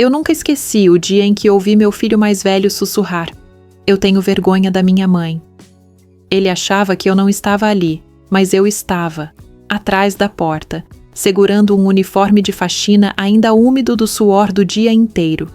Eu nunca esqueci o dia em que ouvi meu filho mais velho sussurrar: "Eu tenho vergonha da minha mãe." Ele achava que eu não estava ali, mas eu estava, atrás da porta, segurando um uniforme de faxina ainda úmido do suor do dia inteiro.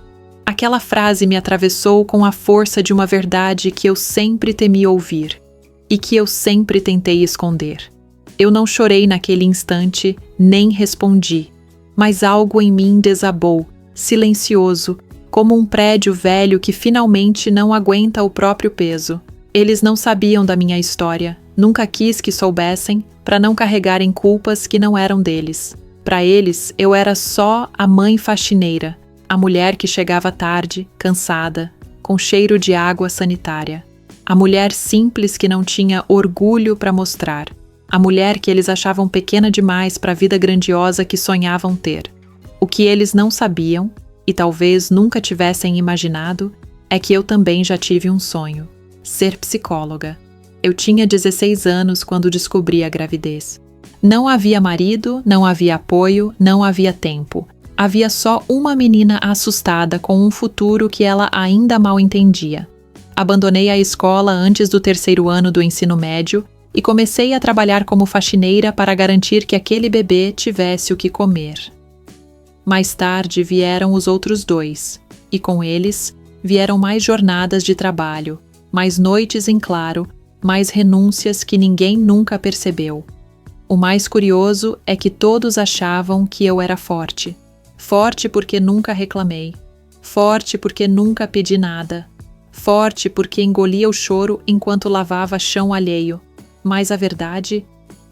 Aquela frase me atravessou com a força de uma verdade que eu sempre temi ouvir e que eu sempre tentei esconder. Eu não chorei naquele instante, nem respondi, mas algo em mim desabou, silencioso, como um prédio velho que finalmente não aguenta o próprio peso. Eles não sabiam da minha história, nunca quis que soubessem, para não carregarem culpas que não eram deles. Para eles, eu era só a mãe faxineira, a mulher que chegava tarde, cansada, com cheiro de água sanitária. A mulher simples que não tinha orgulho para mostrar. A mulher que eles achavam pequena demais para a vida grandiosa que sonhavam ter. O que eles não sabiam, e talvez nunca tivessem imaginado, é que eu também já tive um sonho: ser psicóloga. Eu tinha 16 anos quando descobri a gravidez. Não havia marido, não havia apoio, não havia tempo. Havia só uma menina assustada com um futuro que ela ainda mal entendia. Abandonei a escola antes do 3º ano do ensino médio e comecei a trabalhar como faxineira para garantir que aquele bebê tivesse o que comer. Mais tarde vieram os outros 2, e com eles vieram mais jornadas de trabalho, mais noites em claro, mais renúncias que ninguém nunca percebeu. O mais curioso é que todos achavam que eu era forte. Forte porque nunca reclamei. Forte porque nunca pedi nada. Forte porque engolia o choro enquanto lavava chão alheio. Mas a verdade,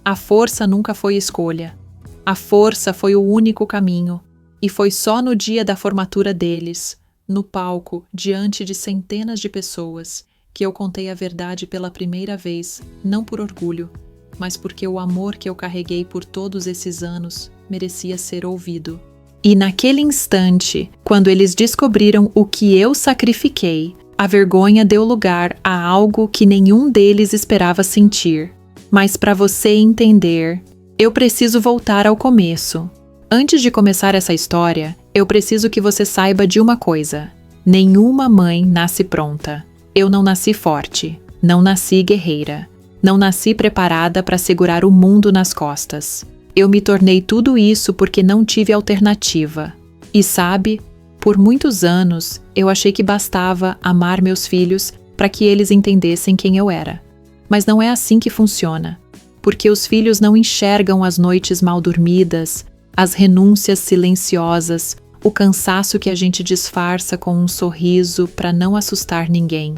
a força nunca foi escolha. A força foi o único caminho. E foi só no dia da formatura deles, no palco, diante de centenas de pessoas, que eu contei a verdade pela primeira vez, não por orgulho, mas porque o amor que eu carreguei por todos esses anos merecia ser ouvido. E naquele instante, quando eles descobriram o que eu sacrifiquei, a vergonha deu lugar a algo que nenhum deles esperava sentir. Mas para você entender, eu preciso voltar ao começo. Antes de começar essa história, eu preciso que você saiba de uma coisa: nenhuma mãe nasce pronta. Eu não nasci forte, não nasci guerreira, não nasci preparada para segurar o mundo nas costas. Eu me tornei tudo isso porque não tive alternativa. E sabe, por muitos anos eu achei que bastava amar meus filhos para que eles entendessem quem eu era. Mas não é assim que funciona, porque os filhos não enxergam as noites mal dormidas, as renúncias silenciosas, o cansaço que a gente disfarça com um sorriso para não assustar ninguém.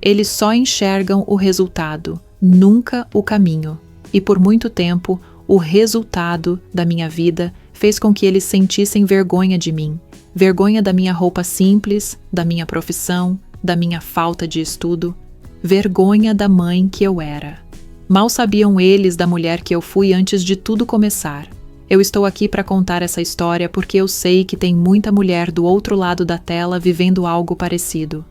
Eles só enxergam o resultado, nunca o caminho. E por muito tempo, o resultado da minha vida fez com que eles sentissem vergonha de mim. Vergonha da minha roupa simples, da minha profissão, da minha falta de estudo. Vergonha da mãe que eu era. Mal sabiam eles da mulher que eu fui antes de tudo começar. Eu estou aqui para contar essa história porque eu sei que tem muita mulher do outro lado da tela vivendo algo parecido.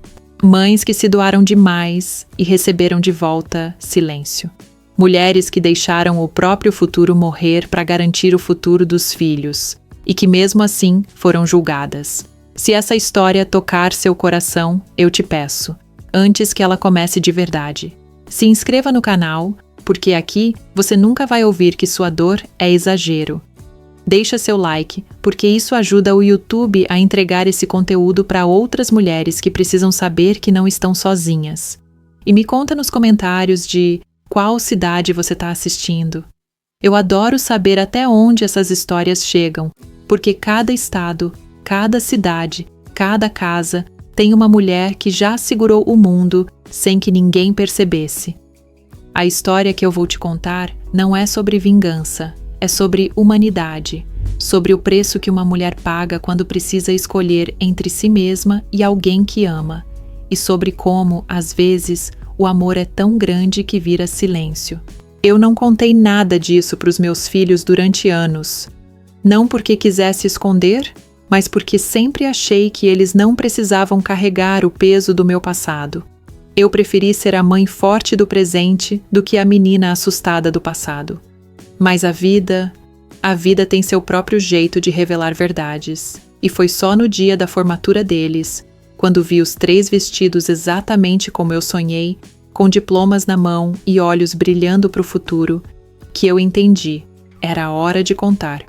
Mães que se doaram demais e receberam de volta silêncio. Mulheres que deixaram o próprio futuro morrer para garantir o futuro dos filhos e que mesmo assim foram julgadas. Se essa história tocar seu coração, eu te peço, antes que ela comece de verdade, se inscreva no canal, porque aqui você nunca vai ouvir que sua dor é exagero. Deixa seu like, porque isso ajuda o YouTube a entregar esse conteúdo para outras mulheres que precisam saber que não estão sozinhas. E me conta nos comentários de qual cidade você está assistindo. Eu adoro saber até onde essas histórias chegam, porque cada estado, cada cidade, cada casa tem uma mulher que já segurou o mundo sem que ninguém percebesse. A história que eu vou te contar não é sobre vingança, é sobre humanidade, sobre o preço que uma mulher paga quando precisa escolher entre si mesma e alguém que ama, e sobre como, às vezes, o amor é tão grande que vira silêncio. Eu não contei nada disso para os meus filhos durante anos. Não porque quisesse esconder, mas porque sempre achei que eles não precisavam carregar o peso do meu passado. Eu preferi ser a mãe forte do presente do que a menina assustada do passado. Mas a vida tem seu próprio jeito de revelar verdades. e foi só no dia da formatura deles, quando vi os 3 vestidos exatamente como eu sonhei, com diplomas na mão e olhos brilhando para o futuro, que eu entendi, era a hora de contar.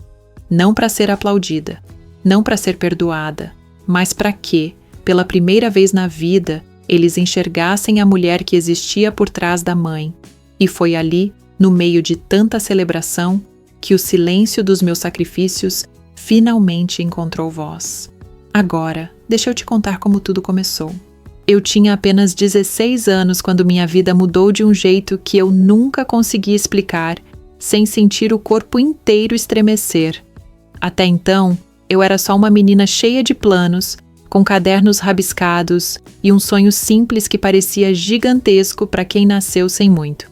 Não para ser aplaudida, não para ser perdoada, mas para que, pela primeira vez na vida, eles enxergassem a mulher que existia por trás da mãe. E foi ali, no meio de tanta celebração, que o silêncio dos meus sacrifícios finalmente encontrou voz. Agora, deixa eu te contar como tudo começou. Eu tinha apenas 16 anos quando minha vida mudou de um jeito que eu nunca consegui explicar, sem sentir o corpo inteiro estremecer. Até então, eu era só uma menina cheia de planos, com cadernos rabiscados e um sonho simples que parecia gigantesco para quem nasceu sem muito.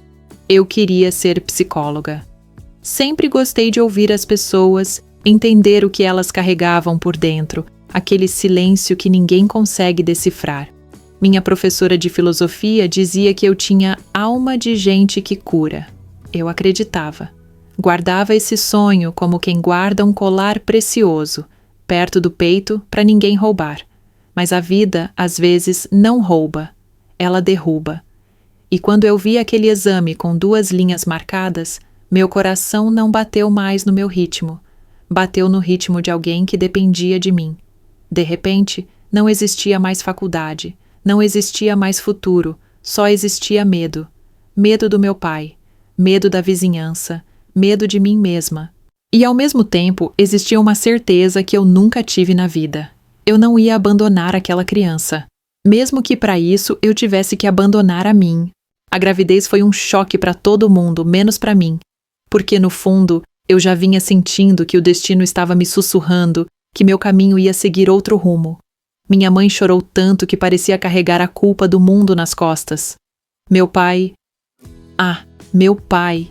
Eu queria ser psicóloga. Sempre gostei de ouvir as pessoas, entender o que elas carregavam por dentro, aquele silêncio que ninguém consegue decifrar. Minha professora de filosofia dizia que eu tinha alma de gente que cura. Eu acreditava. Guardava esse sonho como quem guarda um colar precioso, perto do peito para ninguém roubar. Mas a vida, às vezes, não rouba, ela derruba. E quando eu vi aquele exame com 2 linhas marcadas, meu coração não bateu mais no meu ritmo. Bateu no ritmo de alguém que dependia de mim. De repente, não existia mais faculdade, não existia mais futuro, só existia medo. Medo do meu pai, medo da vizinhança, medo de mim mesma. E ao mesmo tempo, existia uma certeza que eu nunca tive na vida. Eu não ia abandonar aquela criança. Mesmo que para isso eu tivesse que abandonar a mim. A gravidez foi um choque para todo mundo, menos para mim. Porque no fundo, eu já vinha sentindo que o destino estava me sussurrando, que meu caminho ia seguir outro rumo. Minha mãe chorou tanto que parecia carregar a culpa do mundo nas costas. Meu pai... meu pai...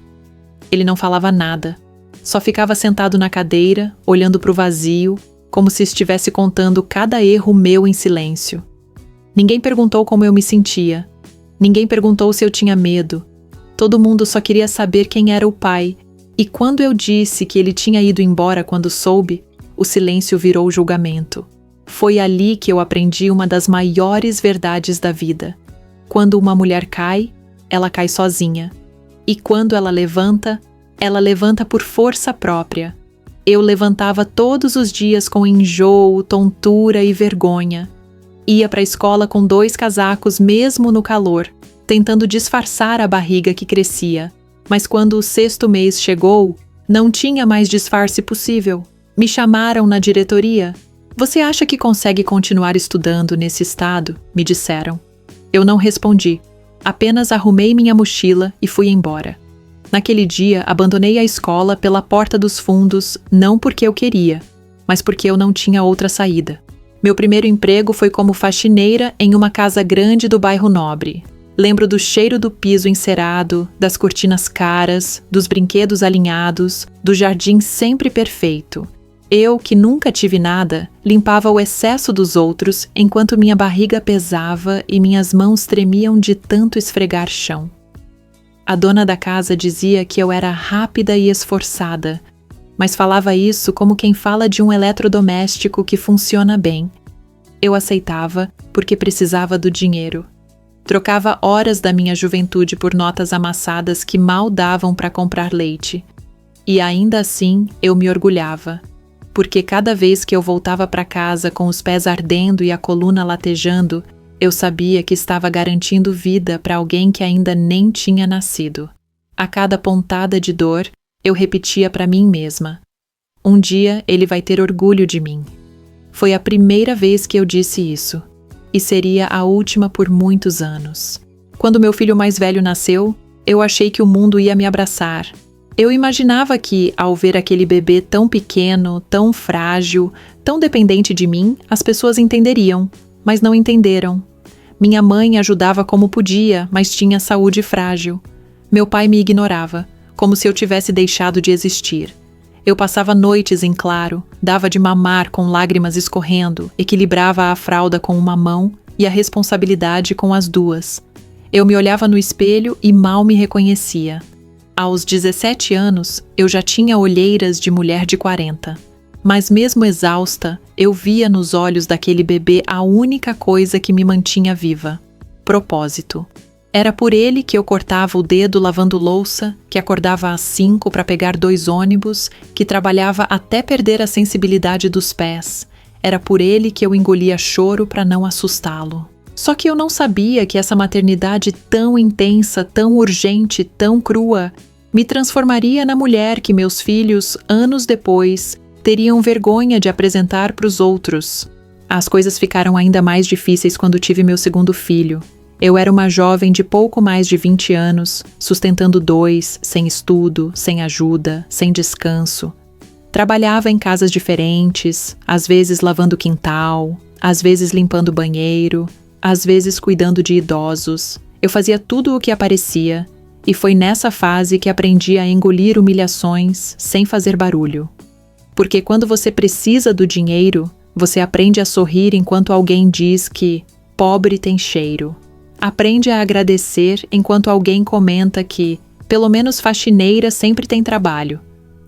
Ele não falava nada. Só ficava sentado na cadeira, olhando para o vazio, como se estivesse contando cada erro meu em silêncio. Ninguém perguntou como eu me sentia. Ninguém perguntou se eu tinha medo. Todo mundo só queria saber quem era o pai. E quando eu disse que ele tinha ido embora quando soube, o silêncio virou julgamento. Foi ali que eu aprendi uma das maiores verdades da vida. Quando uma mulher cai, ela cai sozinha. E quando ela levanta por força própria. Eu levantava todos os dias com enjoo, tontura e vergonha. Ia para a escola com 2 casacos mesmo no calor, tentando disfarçar a barriga que crescia. Mas quando o 6º mês chegou, não tinha mais disfarce possível. Me chamaram na diretoria. Você acha que consegue continuar estudando nesse estado? Me disseram. Eu não respondi. Apenas arrumei minha mochila e fui embora. Naquele dia, abandonei a escola pela porta dos fundos, não porque eu queria, mas porque eu não tinha outra saída. Meu primeiro emprego foi como faxineira em uma casa grande do bairro Nobre. Lembro do cheiro do piso encerado, das cortinas caras, dos brinquedos alinhados, do jardim sempre perfeito. Eu, que nunca tive nada, limpava o excesso dos outros enquanto minha barriga pesava e minhas mãos tremiam de tanto esfregar chão. A dona da casa dizia que eu era rápida e esforçada, mas falava isso como quem fala de um eletrodoméstico que funciona bem. Eu aceitava porque precisava do dinheiro. Trocava horas da minha juventude por notas amassadas que mal davam para comprar leite. E ainda assim eu me orgulhava, porque cada vez que eu voltava para casa com os pés ardendo e a coluna latejando, eu sabia que estava garantindo vida para alguém que ainda nem tinha nascido. A cada pontada de dor, eu repetia para mim mesma: um dia ele vai ter orgulho de mim. Foi a primeira vez que eu disse isso, e seria a última por muitos anos. Quando meu filho mais velho nasceu, eu achei que o mundo ia me abraçar. Eu imaginava que, ao ver aquele bebê tão pequeno, tão frágil, tão dependente de mim, as pessoas entenderiam, mas não entenderam. Minha mãe ajudava como podia, mas tinha saúde frágil. Meu pai me ignorava, como se eu tivesse deixado de existir. Eu passava noites em claro, dava de mamar com lágrimas escorrendo, equilibrava a fralda com uma mão e a responsabilidade com as 2. Eu me olhava no espelho e mal me reconhecia. Aos 17 anos, eu já tinha olheiras de mulher de 40. Mas mesmo exausta, Eu via nos olhos daquele bebê a única coisa que me mantinha viva: propósito. Era por ele que eu cortava o dedo lavando louça, que acordava às 5 para pegar 2 ônibus, que trabalhava até perder a sensibilidade dos pés. Era por ele que eu engolia choro para não assustá-lo. Só que eu não sabia que essa maternidade tão intensa, tão urgente, tão crua, me transformaria na mulher que meus filhos, anos depois, teriam vergonha de apresentar para os outros. As coisas ficaram ainda mais difíceis quando tive meu segundo filho. Eu era uma jovem de pouco mais de 20 anos, sustentando 2, sem estudo, sem ajuda, sem descanso. Trabalhava em casas diferentes, às vezes lavando quintal, às vezes limpando banheiro, às vezes cuidando de idosos. Eu fazia tudo o que aparecia, e foi nessa fase que aprendi a engolir humilhações sem fazer barulho. Porque quando você precisa do dinheiro, você aprende a sorrir enquanto alguém diz que pobre tem cheiro. Aprende a agradecer enquanto alguém comenta que pelo menos faxineira sempre tem trabalho.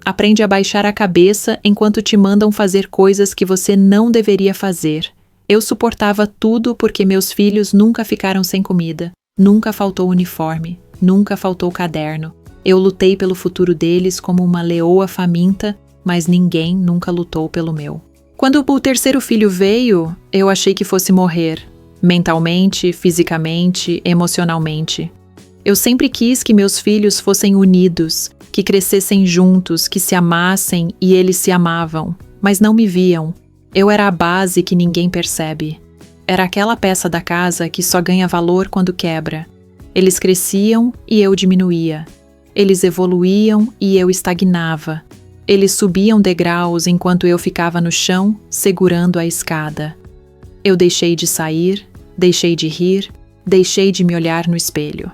Aprende a baixar a cabeça enquanto te mandam fazer coisas que você não deveria fazer. Eu suportava tudo porque meus filhos nunca ficaram sem comida, nunca faltou uniforme, nunca faltou caderno. Eu lutei pelo futuro deles como uma leoa faminta, mas ninguém nunca lutou pelo meu. Quando o terceiro filho veio, eu achei que fosse morrer. Mentalmente, fisicamente, emocionalmente. Eu sempre quis que meus filhos fossem unidos, que crescessem juntos, que se amassem e eles se amavam, mas não me viam. Eu era a base que ninguém percebe. Era aquela peça da casa que só ganha valor quando quebra. Eles cresciam e eu diminuía. Eles evoluíam e eu estagnava. Eles subiam degraus enquanto eu ficava no chão, segurando a escada. Eu deixei de sair, deixei de rir, deixei de me olhar no espelho.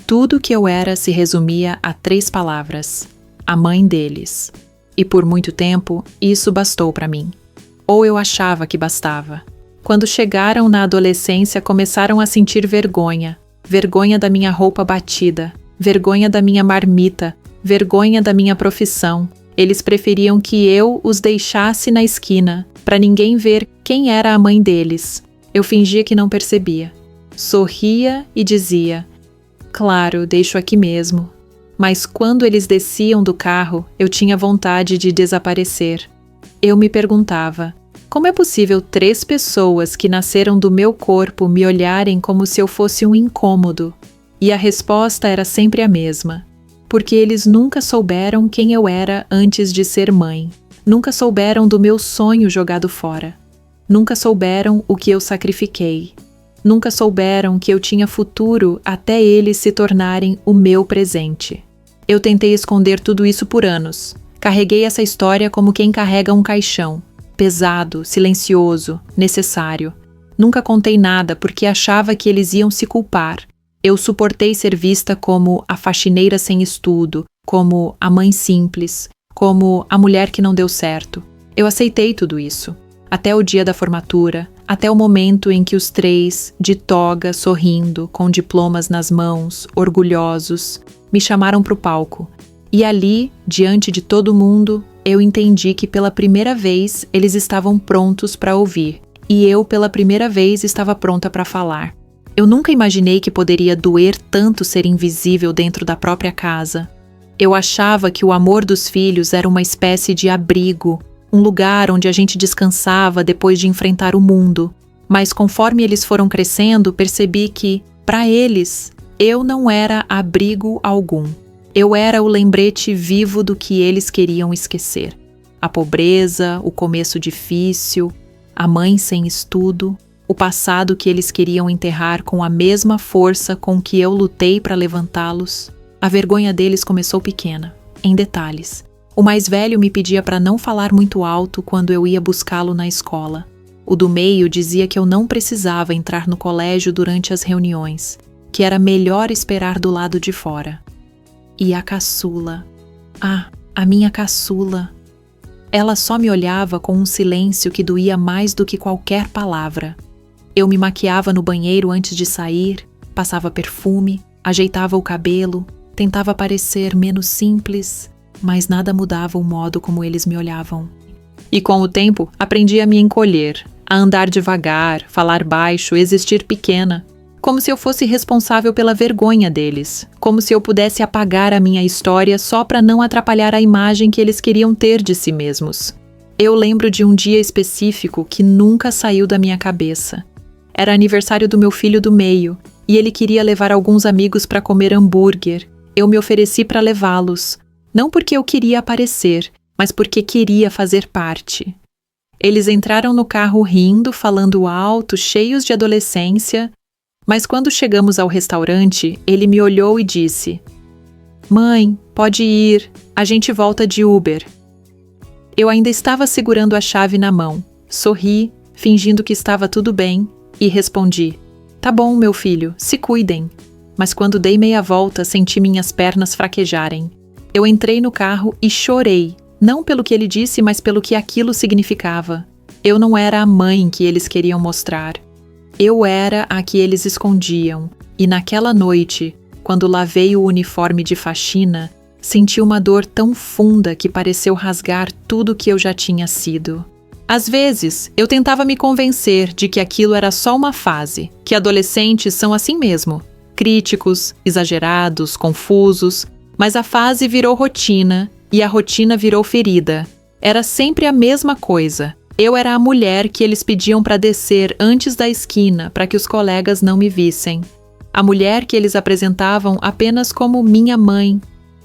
Tudo que eu era se resumia a 3 palavras: a mãe deles. E por muito tempo, isso bastou para mim. Ou eu achava que bastava. Quando chegaram na adolescência, começaram a sentir vergonha. Vergonha da minha roupa batida, vergonha da minha marmita, vergonha da minha profissão. Eles preferiam que eu os deixasse na esquina, para ninguém ver quem era a mãe deles. Eu fingia que não percebia. Sorria e dizia: claro, deixo aqui mesmo. Mas quando eles desciam do carro, eu tinha vontade de desaparecer. Eu me perguntava: como é possível 3 pessoas que nasceram do meu corpo me olharem como se eu fosse um incômodo? E a resposta era sempre a mesma. Porque eles nunca souberam quem eu era antes de ser mãe. Nunca souberam do meu sonho jogado fora. Nunca souberam o que eu sacrifiquei. Nunca souberam que eu tinha futuro até eles se tornarem o meu presente. Eu tentei esconder tudo isso por anos. Carreguei essa história como quem carrega um caixão. Pesado, silencioso, necessário. Nunca contei nada porque achava que eles iam se culpar. Eu suportei ser vista como a faxineira sem estudo, como a mãe simples, como a mulher que não deu certo. Eu aceitei tudo isso. Até o dia da formatura, até o momento em que os 3, de toga, sorrindo, com diplomas nas mãos, orgulhosos, me chamaram para o palco. E ali, diante de todo mundo, eu entendi que pela primeira vez eles estavam prontos para ouvir. E eu, pela primeira vez, estava pronta para falar. Eu nunca imaginei que poderia doer tanto ser invisível dentro da própria casa. Eu achava que o amor dos filhos era uma espécie de abrigo, um lugar onde a gente descansava depois de enfrentar o mundo. Mas conforme eles foram crescendo, percebi que, para eles, eu não era abrigo algum. Eu era o lembrete vivo do que eles queriam esquecer. A pobreza, o começo difícil, a mãe sem estudo, o passado que eles queriam enterrar com a mesma força com que eu lutei para levantá-los. A vergonha deles começou pequena, em detalhes. O mais velho me pedia para não falar muito alto quando eu ia buscá-lo na escola. O do meio dizia que eu não precisava entrar no colégio durante as reuniões, que era melhor esperar do lado de fora. E a caçula. A minha caçula. Ela só me olhava com um silêncio que doía mais do que qualquer palavra. Eu me maquiava no banheiro antes de sair, passava perfume, ajeitava o cabelo, tentava parecer menos simples, mas nada mudava o modo como eles me olhavam. E com o tempo, aprendi a me encolher, a andar devagar, falar baixo, existir pequena. Como se eu fosse responsável pela vergonha deles. Como se eu pudesse apagar a minha história só para não atrapalhar a imagem que eles queriam ter de si mesmos. Eu lembro de um dia específico que nunca saiu da minha cabeça. Era aniversário do meu filho do meio, e ele queria levar alguns amigos para comer hambúrguer. Eu me ofereci para levá-los. Não porque eu queria aparecer, mas porque queria fazer parte. Eles entraram no carro rindo, falando alto, cheios de adolescência, mas quando chegamos ao restaurante, ele me olhou e disse: "Mãe, pode ir, a gente volta de Uber." Eu ainda estava segurando a chave na mão, sorri, fingindo que estava tudo bem, e respondi: "Tá bom, meu filho, se cuidem." Mas quando dei meia volta, senti minhas pernas fraquejarem. Eu entrei no carro e chorei. Não pelo que ele disse, mas pelo que aquilo significava. Eu não era a mãe que eles queriam mostrar. Eu era a que eles escondiam. E naquela noite, quando lavei o uniforme de faxina, senti uma dor tão funda que pareceu rasgar tudo que eu já tinha sido. Às vezes, eu tentava me convencer de que aquilo era só uma fase, que adolescentes são assim mesmo, críticos, exagerados, confusos, mas a fase virou rotina. E a rotina virou ferida. Era sempre a mesma coisa. Eu era a mulher que eles pediam para descer antes da esquina para que os colegas não me vissem. A mulher que eles apresentavam apenas como minha mãe.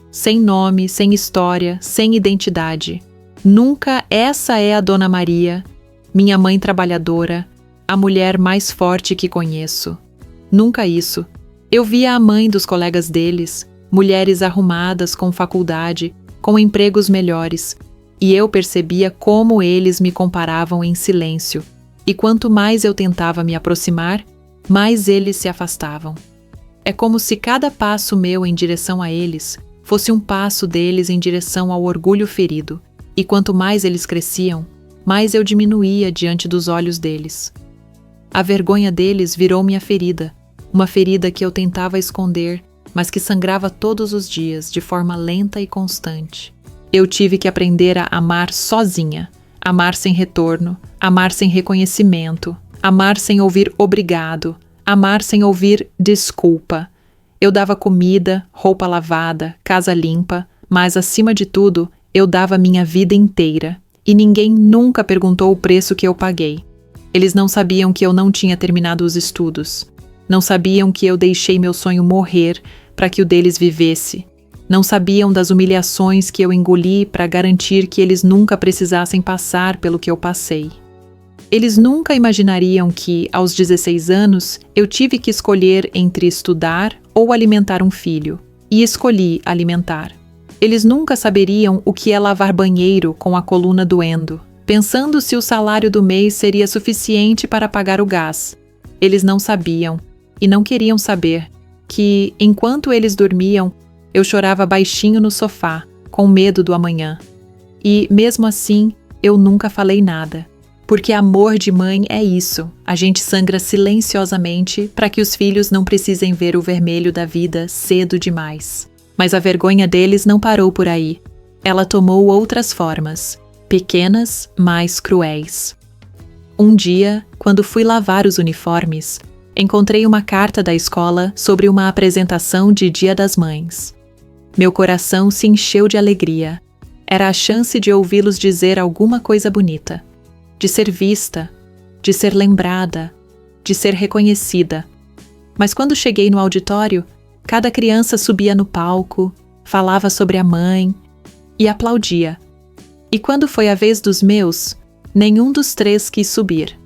Sem nome, sem história, sem identidade. Nunca essa é a Dona Maria, minha mãe trabalhadora, a mulher mais forte que conheço. Nunca isso. Eu via a mãe dos colegas deles, mulheres arrumadas com faculdade, com empregos melhores, e eu percebia como eles me comparavam em silêncio, e quanto mais eu tentava me aproximar, mais eles se afastavam. É como se cada passo meu em direção a eles fosse um passo deles em direção ao orgulho ferido, e quanto mais eles cresciam, mais eu diminuía diante dos olhos deles. A vergonha deles virou minha ferida, uma ferida que eu tentava esconder, mas que sangrava todos os dias, de forma lenta e constante. Eu tive que aprender a amar sozinha, amar sem retorno, amar sem reconhecimento, amar sem ouvir obrigado, amar sem ouvir desculpa. Eu dava comida, roupa lavada, casa limpa, mas, acima de tudo, eu dava minha vida inteira. E ninguém nunca perguntou o preço que eu paguei. Eles não sabiam que eu não tinha terminado os estudos. Não sabiam que eu deixei meu sonho morrer para que o deles vivesse. Não sabiam das humilhações que eu engoli para garantir que eles nunca precisassem passar pelo que eu passei. Eles nunca imaginariam que, aos 16 anos, eu tive que escolher entre estudar ou alimentar um filho. E escolhi alimentar. Eles nunca saberiam o que é lavar banheiro com a coluna doendo, pensando se o salário do mês seria suficiente para pagar o gás. Eles não sabiam, e não queriam saber, que, enquanto eles dormiam, eu chorava baixinho no sofá, com medo do amanhã. E, mesmo assim, eu nunca falei nada. Porque amor de mãe é isso. A gente sangra silenciosamente para que os filhos não precisem ver o vermelho da vida cedo demais. Mas a vergonha deles não parou por aí. Ela tomou outras formas, pequenas, mas cruéis. Um dia, quando fui lavar os uniformes, encontrei uma carta da escola sobre uma apresentação de Dia das Mães. Meu coração se encheu de alegria. Era a chance de ouvi-los dizer alguma coisa bonita. De ser vista, de ser lembrada, de ser reconhecida. Mas quando cheguei no auditório, cada criança subia no palco, falava sobre a mãe e aplaudia. E quando foi a vez dos meus, nenhum dos 3 quis subir.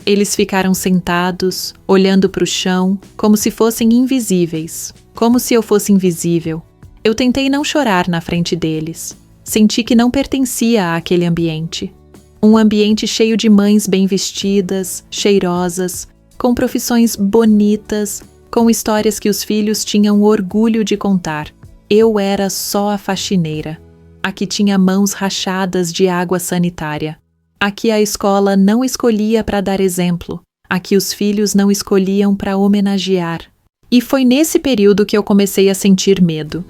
Eles ficaram sentados, olhando para o chão, como se fossem invisíveis, como se eu fosse invisível. Eu tentei não chorar na frente deles. Senti que não pertencia àquele ambiente. Um ambiente cheio de mães bem vestidas, cheirosas, com profissões bonitas, com histórias que os filhos tinham orgulho de contar. Eu era só a faxineira, a que tinha mãos rachadas de água sanitária, a que a escola não escolhia para dar exemplo, a que os filhos não escolhiam para homenagear. E foi nesse período que eu comecei a sentir medo.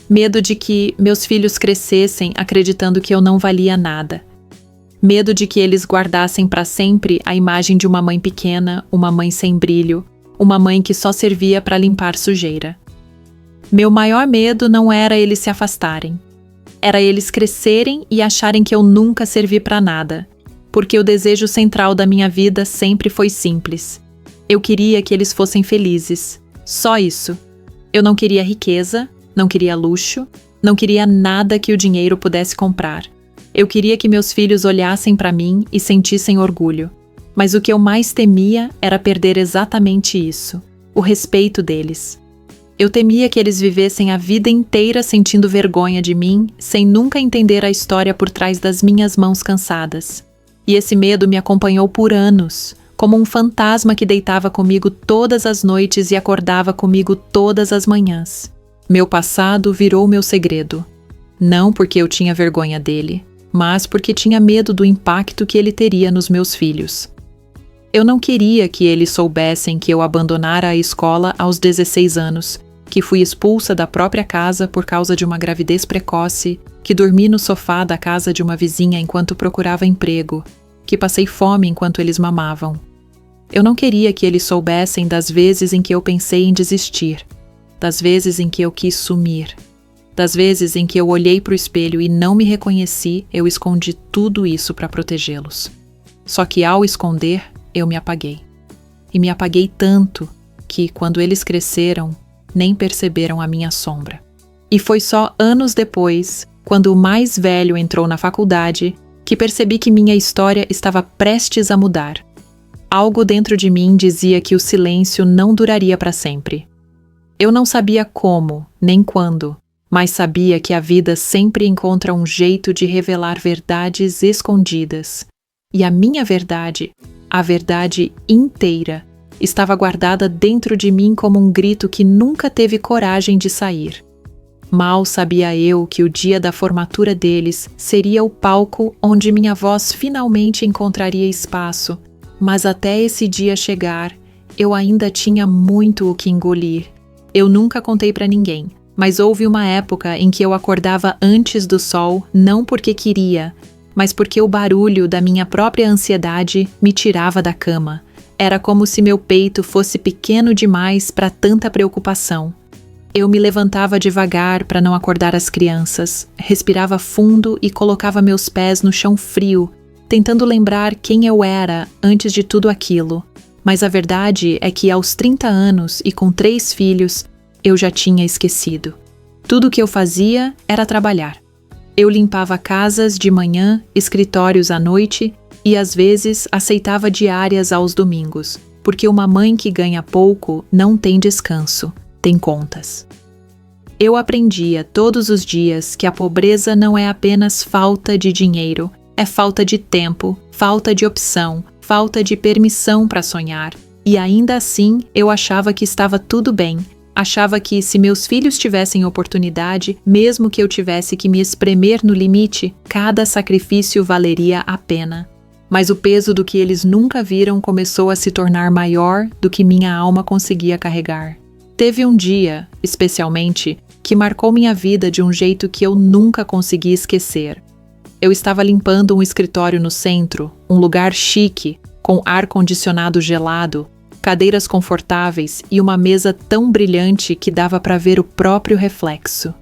Medo de que meus filhos crescessem acreditando que eu não valia nada. Medo de que eles guardassem para sempre a imagem de uma mãe pequena, uma mãe sem brilho, uma mãe que só servia para limpar sujeira. Meu maior medo não era eles se afastarem. Era eles crescerem e acharem que eu nunca servi para nada, porque o desejo central da minha vida sempre foi simples. Eu queria que eles fossem felizes. Só isso. Eu não queria riqueza, não queria luxo, não queria nada que o dinheiro pudesse comprar. Eu queria que meus filhos olhassem para mim e sentissem orgulho. Mas o que eu mais temia era perder exatamente isso, o respeito deles. Eu temia que eles vivessem a vida inteira sentindo vergonha de mim, sem nunca entender a história por trás das minhas mãos cansadas. E esse medo me acompanhou por anos, como um fantasma que deitava comigo todas as noites e acordava comigo todas as manhãs. Meu passado virou meu segredo. Não porque eu tinha vergonha dele, mas porque tinha medo do impacto que ele teria nos meus filhos. Eu não queria que eles soubessem que eu abandonara a escola aos 16 anos, que fui expulsa da própria casa por causa de uma gravidez precoce, que dormi no sofá da casa de uma vizinha enquanto procurava emprego, que passei fome enquanto eles mamavam. Eu não queria que eles soubessem das vezes em que eu pensei em desistir, das vezes em que eu quis sumir. Das vezes em que eu olhei para o espelho e não me reconheci, eu escondi tudo isso para protegê-los. Só que ao esconder, eu me apaguei. E me apaguei tanto que, quando eles cresceram, nem perceberam a minha sombra. E foi só anos depois, quando o mais velho entrou na faculdade, que percebi que minha história estava prestes a mudar. Algo dentro de mim dizia que o silêncio não duraria para sempre. Eu não sabia como, nem quando, mas sabia que a vida sempre encontra um jeito de revelar verdades escondidas. E a minha verdade, a verdade inteira, estava guardada dentro de mim como um grito que nunca teve coragem de sair. Mal sabia eu que o dia da formatura deles seria o palco onde minha voz finalmente encontraria espaço, mas até esse dia chegar, eu ainda tinha muito o que engolir. Eu nunca contei para ninguém. Mas houve uma época em que eu acordava antes do sol, não porque queria, mas porque o barulho da minha própria ansiedade me tirava da cama. Era como se meu peito fosse pequeno demais para tanta preocupação. Eu me levantava devagar para não acordar as crianças, respirava fundo e colocava meus pés no chão frio, tentando lembrar quem eu era antes de tudo aquilo. Mas a verdade é que aos 30 anos e com 3 filhos, eu já tinha esquecido. Tudo o que eu fazia era trabalhar. Eu limpava casas de manhã, escritórios à noite e às vezes aceitava diárias aos domingos, porque uma mãe que ganha pouco não tem descanso, tem contas. Eu aprendia todos os dias que a pobreza não é apenas falta de dinheiro, é falta de tempo, falta de opção, falta de permissão para sonhar. E ainda assim, eu achava que estava tudo bem. Achava que, se meus filhos tivessem oportunidade, mesmo que eu tivesse que me espremer no limite, cada sacrifício valeria a pena. Mas o peso do que eles nunca viram começou a se tornar maior do que minha alma conseguia carregar. Teve um dia, especialmente, que marcou minha vida de um jeito que eu nunca consegui esquecer. Eu estava limpando um escritório no centro, um lugar chique, com ar-condicionado gelado, cadeiras confortáveis e uma mesa tão brilhante que dava para ver o próprio reflexo.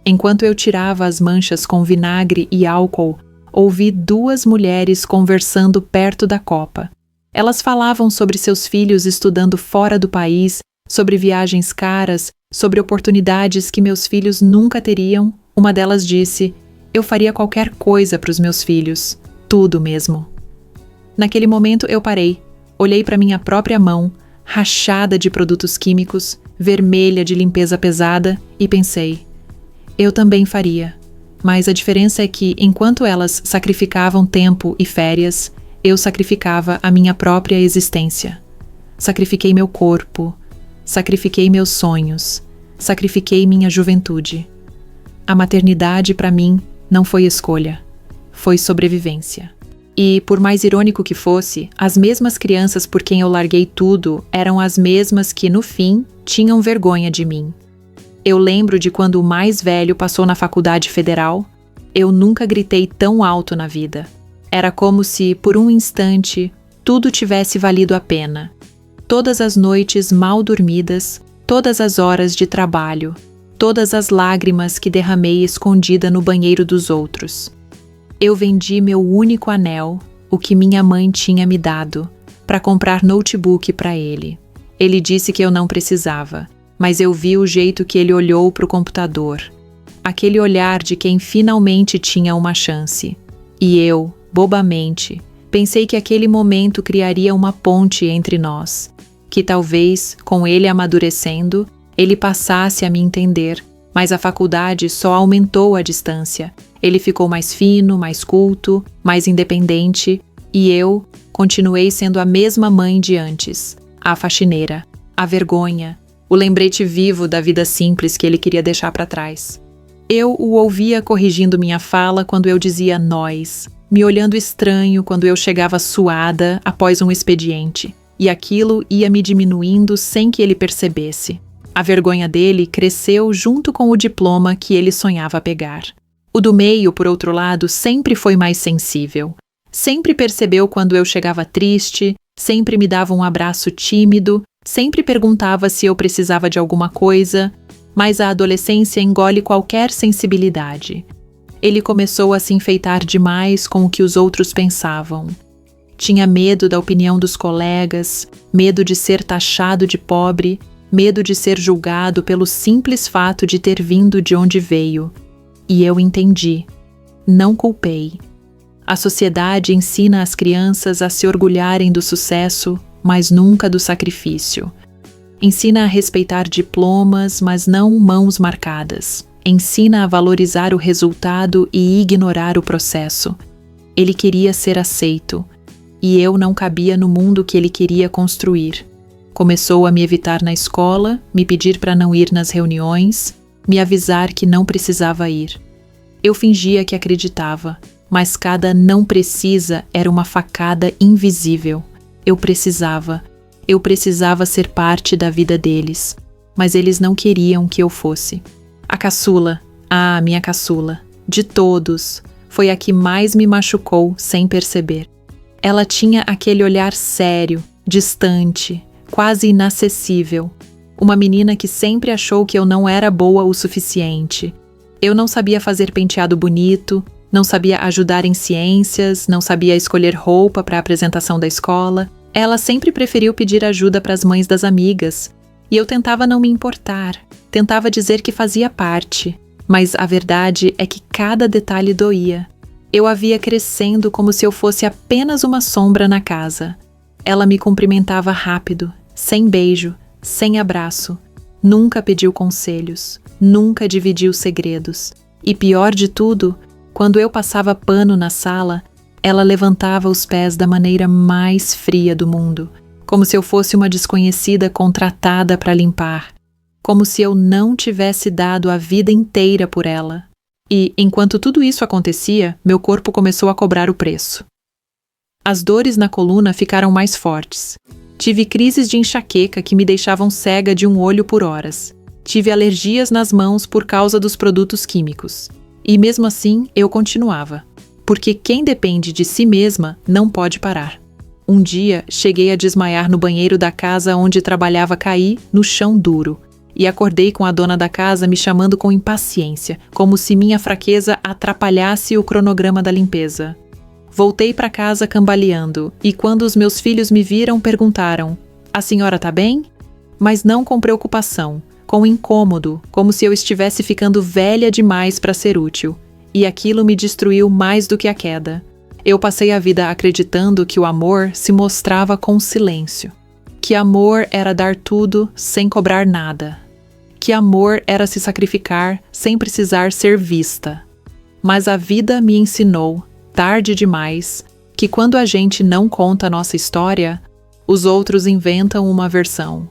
Enquanto eu tirava as manchas com vinagre e álcool, ouvi 2 mulheres conversando perto da copa. Elas falavam sobre seus filhos estudando fora do país, sobre viagens caras, sobre oportunidades que meus filhos nunca teriam. Uma delas disse: "Eu faria qualquer coisa para os meus filhos, tudo mesmo." Naquele momento eu parei. Olhei para minha própria mão, rachada de produtos químicos, vermelha de limpeza pesada, e pensei: eu também faria. Mas a diferença é que, enquanto elas sacrificavam tempo e férias, eu sacrificava a minha própria existência. Sacrifiquei meu corpo, sacrifiquei meus sonhos, sacrifiquei minha juventude. A maternidade, para mim, não foi escolha, foi sobrevivência. E, por mais irônico que fosse, as mesmas crianças por quem eu larguei tudo eram as mesmas que, no fim, tinham vergonha de mim. Eu lembro de quando o mais velho passou na faculdade federal. Eu nunca gritei tão alto na vida. Era como se, por um instante, tudo tivesse valido a pena. Todas as noites mal dormidas, todas as horas de trabalho, todas as lágrimas que derramei escondida no banheiro dos outros. Eu vendi meu único anel, o que minha mãe tinha me dado, para comprar notebook para ele. Ele disse que eu não precisava, mas eu vi o jeito que ele olhou para o computador. Aquele olhar de quem finalmente tinha uma chance. E eu, bobamente, pensei que aquele momento criaria uma ponte entre nós, que talvez, com ele amadurecendo, ele passasse a me entender, mas a faculdade só aumentou a distância. Ele ficou mais fino, mais culto, mais independente, e eu continuei sendo a mesma mãe de antes, a faxineira, a vergonha, o lembrete vivo da vida simples que ele queria deixar para trás. Eu o ouvia corrigindo minha fala quando eu dizia nós, me olhando estranho quando eu chegava suada após um expediente, e aquilo ia me diminuindo sem que ele percebesse. A vergonha dele cresceu junto com o diploma que ele sonhava pegar. O do meio, por outro lado, sempre foi mais sensível. Sempre percebeu quando eu chegava triste, sempre me dava um abraço tímido, sempre perguntava se eu precisava de alguma coisa, mas a adolescência engole qualquer sensibilidade. Ele começou a se enfeitar demais com o que os outros pensavam. Tinha medo da opinião dos colegas, medo de ser taxado de pobre, medo de ser julgado pelo simples fato de ter vindo de onde veio. E eu entendi. Não culpei. A sociedade ensina as crianças a se orgulharem do sucesso, mas nunca do sacrifício. Ensina a respeitar diplomas, mas não mãos marcadas. Ensina a valorizar o resultado e ignorar o processo. Ele queria ser aceito, e eu não cabia no mundo que ele queria construir. Começou a me evitar na escola, me pedir para não ir nas reuniões, me avisar que não precisava ir. Eu fingia que acreditava, mas cada não precisa era uma facada invisível. Eu precisava ser parte da vida deles, mas eles não queriam que eu fosse. A caçula, minha caçula, de todos, foi a que mais me machucou sem perceber. Ela tinha aquele olhar sério, distante, quase inacessível. Uma menina que sempre achou que eu não era boa o suficiente. Eu não sabia fazer penteado bonito, não sabia ajudar em ciências, não sabia escolher roupa para a apresentação da escola. Ela sempre preferiu pedir ajuda para as mães das amigas, e eu tentava não me importar, tentava dizer que fazia parte, mas a verdade é que cada detalhe doía. Eu a via crescendo como se eu fosse apenas uma sombra na casa. Ela me cumprimentava rápido, sem beijo, sem abraço, nunca pediu conselhos, nunca dividiu segredos. E pior de tudo, quando eu passava pano na sala, ela levantava os pés da maneira mais fria do mundo, como se eu fosse uma desconhecida contratada para limpar, como se eu não tivesse dado a vida inteira por ela. E, enquanto tudo isso acontecia, meu corpo começou a cobrar o preço. As dores na coluna ficaram mais fortes. Tive crises de enxaqueca que me deixavam cega de um olho por horas. Tive alergias nas mãos por causa dos produtos químicos. E mesmo assim, eu continuava. Porque quem depende de si mesma não pode parar. Um dia, cheguei a desmaiar no banheiro da casa onde trabalhava, caí no chão duro. E acordei com a dona da casa me chamando com impaciência, como se minha fraqueza atrapalhasse o cronograma da limpeza. Voltei para casa cambaleando, e quando os meus filhos me viram, perguntaram: "A senhora tá bem?" Mas não com preocupação, com incômodo, como se eu estivesse ficando velha demais para ser útil. E aquilo me destruiu mais do que a queda. Eu passei a vida acreditando que o amor se mostrava com silêncio. Que amor era dar tudo sem cobrar nada. Que amor era se sacrificar sem precisar ser vista. Mas a vida me ensinou, tarde demais, que quando a gente não conta a nossa história, os outros inventam uma versão.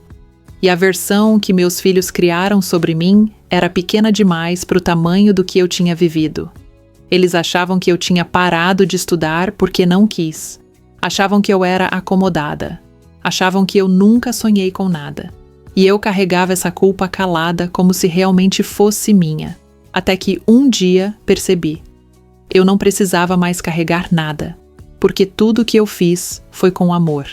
E a versão que meus filhos criaram sobre mim era pequena demais para o tamanho do que eu tinha vivido. Eles achavam que eu tinha parado de estudar porque não quis. Achavam que eu era acomodada. Achavam que eu nunca sonhei com nada. E eu carregava essa culpa calada como se realmente fosse minha. Até que um dia percebi. Eu não precisava mais carregar nada. porque tudo que eu fiz foi com amor,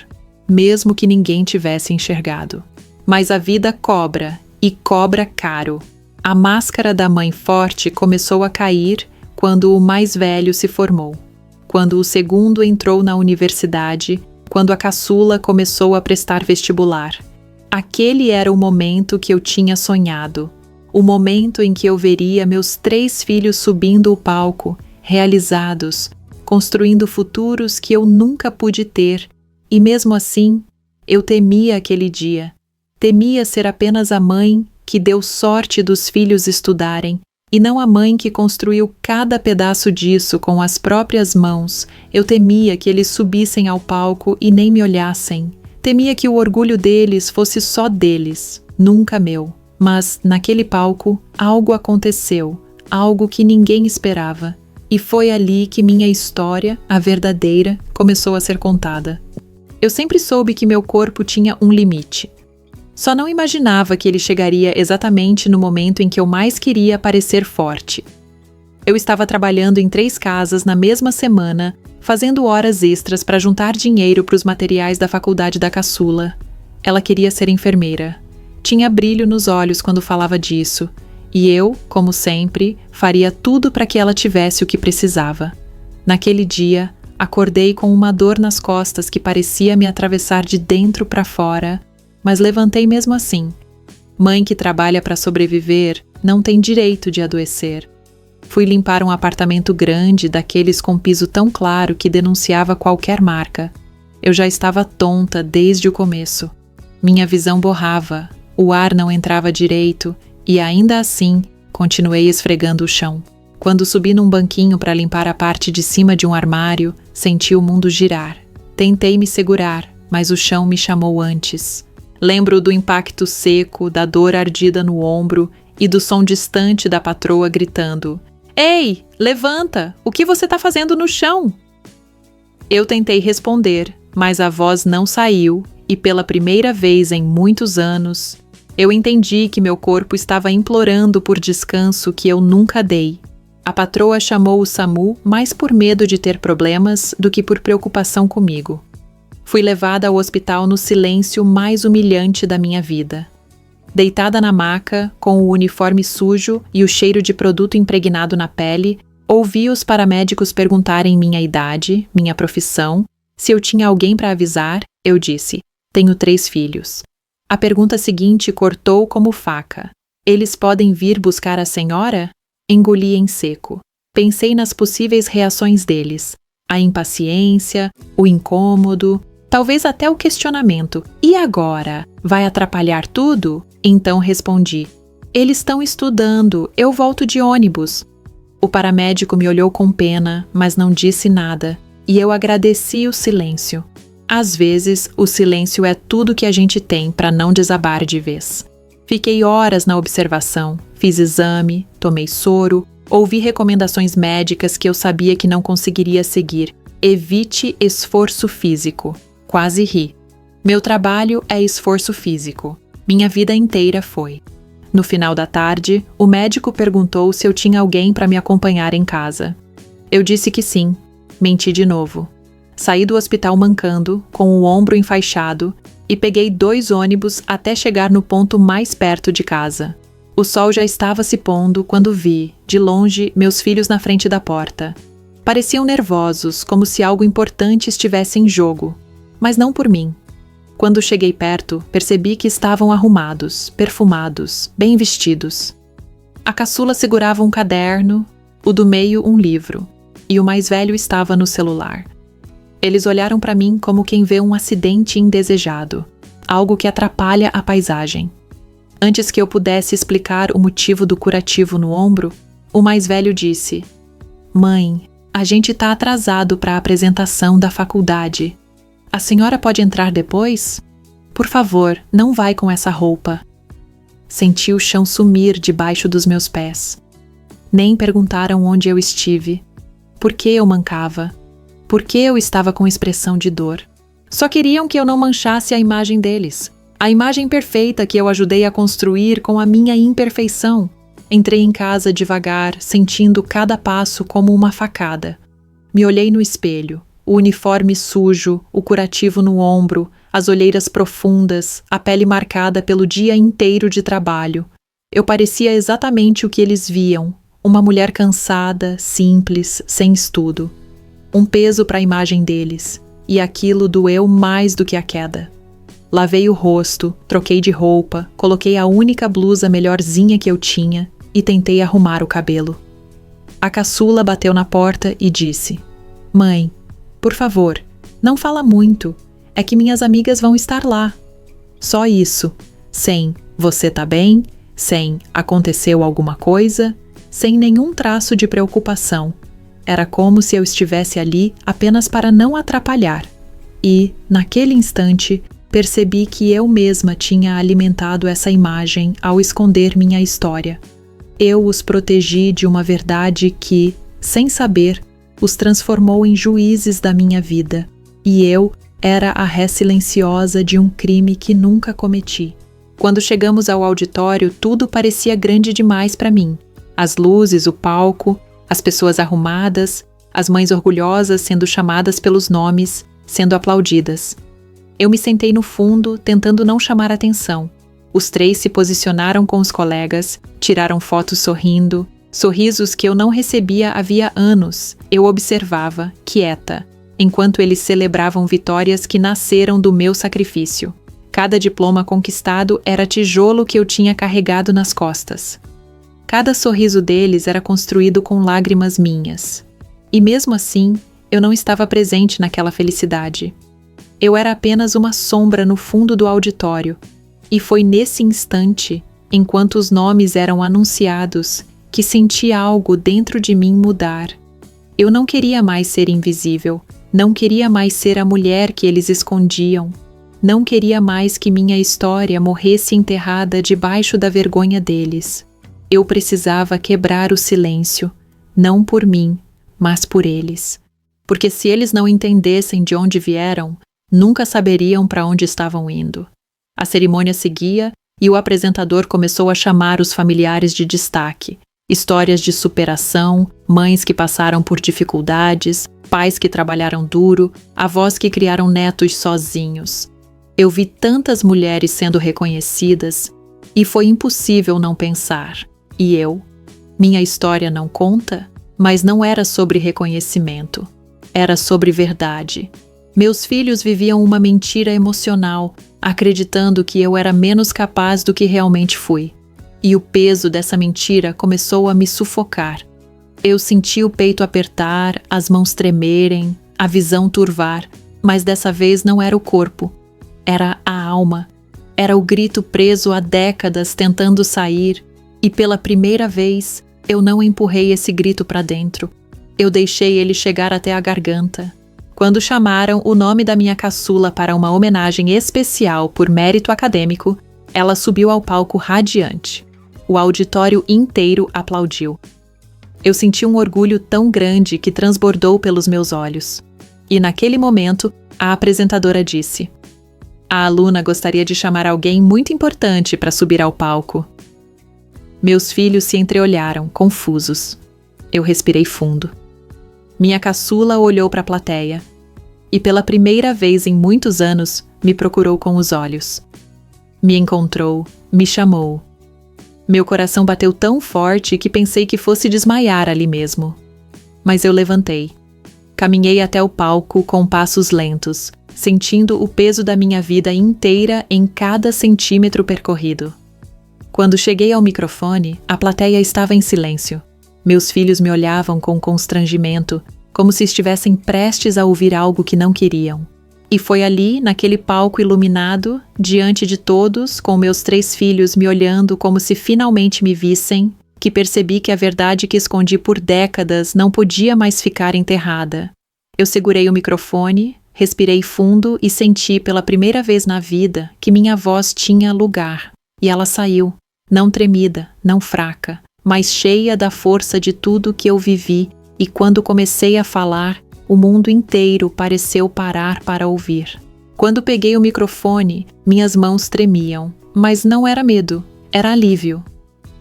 mesmo que ninguém tivesse enxergado. Mas a vida cobra, e cobra caro. A máscara da mãe forte começou a cair quando o mais velho se formou, quando o segundo entrou na universidade, quando a caçula começou a prestar vestibular. Aquele era o momento que eu tinha sonhado, o momento em que eu veria meus 3 filhos subindo o palco, realizados, construindo futuros que eu nunca pude ter, e mesmo assim, eu temia aquele dia. Temia ser apenas a mãe que deu sorte dos filhos estudarem, e não a mãe que construiu cada pedaço disso com as próprias mãos. Eu temia que eles subissem ao palco e nem me olhassem. Temia que o orgulho deles fosse só deles, nunca meu. Mas, naquele palco, algo aconteceu, algo que ninguém esperava. E foi ali que minha história, a verdadeira, começou a ser contada. Eu sempre soube que meu corpo tinha um limite. Só não imaginava que ele chegaria exatamente no momento em que eu mais queria parecer forte. Eu estava trabalhando em 3 casas na mesma semana, fazendo horas extras para juntar dinheiro para os materiais da faculdade da caçula. Ela queria ser enfermeira. Tinha brilho nos olhos quando falava disso, e eu, como sempre, faria tudo para que ela tivesse o que precisava. Naquele dia, acordei com uma dor nas costas que parecia me atravessar de dentro para fora, mas levantei mesmo assim. Mãe que trabalha para sobreviver não tem direito de adoecer. Fui limpar um apartamento grande, daqueles com piso tão claro que denunciava qualquer marca. Eu já estava tonta desde o começo. Minha visão borrava, o ar não entrava direito e ainda assim continuei esfregando o chão. Quando subi num banquinho para limpar a parte de cima de um armário, senti o mundo girar. Tentei me segurar, mas o chão me chamou antes. Lembro do impacto seco, da dor ardida no ombro e do som distante da patroa gritando: "Ei, levanta! O que você está fazendo no chão?" Eu tentei responder, mas a voz não saiu e pela primeira vez em muitos anos, eu entendi que meu corpo estava implorando por descanso que eu nunca dei. A patroa chamou o SAMU mais por medo de ter problemas do que por preocupação comigo. Fui levada ao hospital no silêncio mais humilhante da minha vida. Deitada na maca, com o uniforme sujo e o cheiro de produto impregnado na pele, ouvi os paramédicos perguntarem minha idade, minha profissão. Se eu tinha alguém para avisar, eu disse: "Tenho 3 filhos." A pergunta seguinte cortou como faca: "Eles podem vir buscar a senhora?" Engoli em seco. Pensei nas possíveis reações deles: a impaciência, o incômodo, talvez até o questionamento: "E agora? Vai atrapalhar tudo?" Então respondi: "Eles estão estudando, eu volto de ônibus." O paramédico me olhou com pena, mas não disse nada, e eu agradeci o silêncio. Às vezes, o silêncio é tudo que a gente tem para não desabar de vez. Fiquei horas na observação, fiz exame, tomei soro, ouvi recomendações médicas que eu sabia que não conseguiria seguir. Evite esforço físico. Quase ri. Meu trabalho é esforço físico. Minha vida inteira foi. No final da tarde, o médico perguntou se eu tinha alguém para me acompanhar em casa. Eu disse que sim. Menti de novo. Saí do hospital mancando, com o ombro enfaixado, e peguei 2 ônibus até chegar no ponto mais perto de casa. O sol já estava se pondo quando vi, de longe, meus filhos na frente da porta. Pareciam nervosos, como se algo importante estivesse em jogo, mas não por mim. Quando cheguei perto, percebi que estavam arrumados, perfumados, bem vestidos. A caçula segurava um caderno, o do meio um livro, e o mais velho estava no celular. Eles olharam para mim como quem vê um acidente indesejado, algo que atrapalha a paisagem. Antes que eu pudesse explicar o motivo do curativo no ombro, o mais velho disse: "Mãe, a gente está atrasado para a apresentação da faculdade. A senhora pode entrar depois? Por favor, não vai com essa roupa." Senti o chão sumir debaixo dos meus pés. Nem perguntaram onde eu estive, por que eu mancava, por que eu estava com expressão de dor. Só queriam que eu não manchasse a imagem deles, a imagem perfeita que eu ajudei a construir com a minha imperfeição. Entrei em casa devagar, sentindo cada passo como uma facada. Me olhei no espelho, o uniforme sujo, o curativo no ombro, as olheiras profundas, a pele marcada pelo dia inteiro de trabalho. Eu parecia exatamente o que eles viam, uma mulher cansada, simples, sem estudo. Um peso para a imagem deles, e aquilo doeu mais do que a queda. Lavei o rosto, troquei de roupa, coloquei a única blusa melhorzinha que eu tinha e tentei arrumar o cabelo. A caçula bateu na porta e disse: "Mãe, por favor, não fala muito, é que minhas amigas vão estar lá." Só isso, sem "você tá bem?", sem "aconteceu alguma coisa?", sem nenhum traço de preocupação. Era como se eu estivesse ali apenas para não atrapalhar. E, naquele instante, percebi que eu mesma tinha alimentado essa imagem ao esconder minha história. Eu os protegi de uma verdade que, sem saber, os transformou em juízes da minha vida. E eu era a ré silenciosa de um crime que nunca cometi. Quando chegamos ao auditório, tudo parecia grande demais para mim. As luzes, o palco, as pessoas arrumadas, as mães orgulhosas sendo chamadas pelos nomes, sendo aplaudidas. Eu me sentei no fundo, tentando não chamar atenção. Os 3 se posicionaram com os colegas, tiraram fotos sorrindo, sorrisos que eu não recebia havia anos. Eu observava, quieta, enquanto eles celebravam vitórias que nasceram do meu sacrifício. Cada diploma conquistado era tijolo que eu tinha carregado nas costas. Cada sorriso deles era construído com lágrimas minhas. E mesmo assim, eu não estava presente naquela felicidade. Eu era apenas uma sombra no fundo do auditório, e foi nesse instante, enquanto os nomes eram anunciados, que senti algo dentro de mim mudar. Eu não queria mais ser invisível, não queria mais ser a mulher que eles escondiam, não queria mais que minha história morresse enterrada debaixo da vergonha deles. Eu precisava quebrar o silêncio, não por mim, mas por eles. Porque se eles não entendessem de onde vieram, nunca saberiam para onde estavam indo. A cerimônia seguia e o apresentador começou a chamar os familiares de destaque. Histórias de superação, mães que passaram por dificuldades, pais que trabalharam duro, avós que criaram netos sozinhos. Eu vi tantas mulheres sendo reconhecidas e foi impossível não pensar. E eu? Minha história não conta? Mas não era sobre reconhecimento. Era sobre verdade. Meus filhos viviam uma mentira emocional, acreditando que eu era menos capaz do que realmente fui. E o peso dessa mentira começou a me sufocar. Eu senti o peito apertar, as mãos tremerem, a visão turvar, mas dessa vez não era o corpo. Era a alma. Era o grito preso há décadas tentando sair, e pela primeira vez eu não empurrei esse grito para dentro. Eu deixei ele chegar até a garganta. Quando chamaram o nome da minha caçula para uma homenagem especial por mérito acadêmico, ela subiu ao palco radiante. O auditório inteiro aplaudiu. Eu senti um orgulho tão grande que transbordou pelos meus olhos. E naquele momento, a apresentadora disse: "A aluna gostaria de chamar alguém muito importante para subir ao palco." Meus filhos se entreolharam, confusos. Eu respirei fundo. Minha caçula olhou para a plateia e pela primeira vez em muitos anos me procurou com os olhos. Me encontrou, me chamou. Meu coração bateu tão forte que pensei que fosse desmaiar ali mesmo. Mas eu levantei. Caminhei até o palco com passos lentos, sentindo o peso da minha vida inteira em cada centímetro percorrido. Quando cheguei ao microfone, a plateia estava em silêncio. Meus filhos me olhavam com constrangimento, como se estivessem prestes a ouvir algo que não queriam. E foi ali, naquele palco iluminado, diante de todos, com meus 3 filhos me olhando como se finalmente me vissem, que percebi que a verdade que escondi por décadas não podia mais ficar enterrada. Eu segurei o microfone, respirei fundo e senti pela primeira vez na vida que minha voz tinha lugar. E ela saiu, não tremida, não fraca, mas cheia da força de tudo que eu vivi, e quando comecei a falar, o mundo inteiro pareceu parar para ouvir. Quando peguei o microfone, minhas mãos tremiam, mas não era medo, era alívio.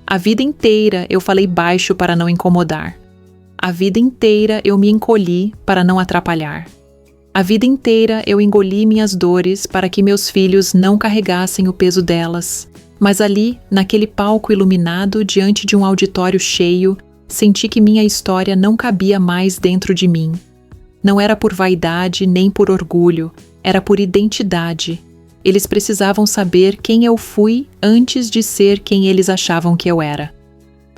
A vida inteira eu falei baixo para não incomodar. A vida inteira eu me encolhi para não atrapalhar. A vida inteira eu engoli minhas dores para que meus filhos não carregassem o peso delas. Mas ali, naquele palco iluminado diante de um auditório cheio, senti que minha história não cabia mais dentro de mim. Não era por vaidade nem por orgulho, era por identidade. Eles precisavam saber quem eu fui antes de ser quem eles achavam que eu era.